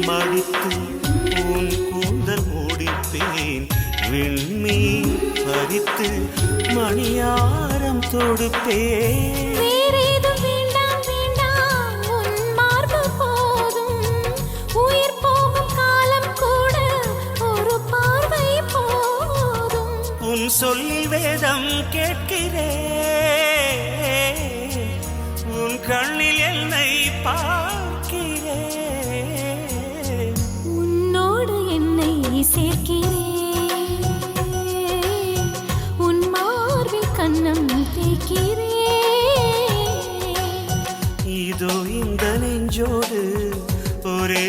மடித்து உன் கூந்தல் முடிப்பேன் விண்மீன் பறித்து மணியாரம் தொடுப்பேன் உன் சொல்லில் வேதம் கேட்கிறேன் உன் கண்ணில் என்னை பார்க்கிறேன் உன்னோடு என்னை சேர்க்கிறேன் உன் மார்பில் கண்ணம் தேய்க்கிறேன் இதோ இந்த நெஞ்சோடு ஒரே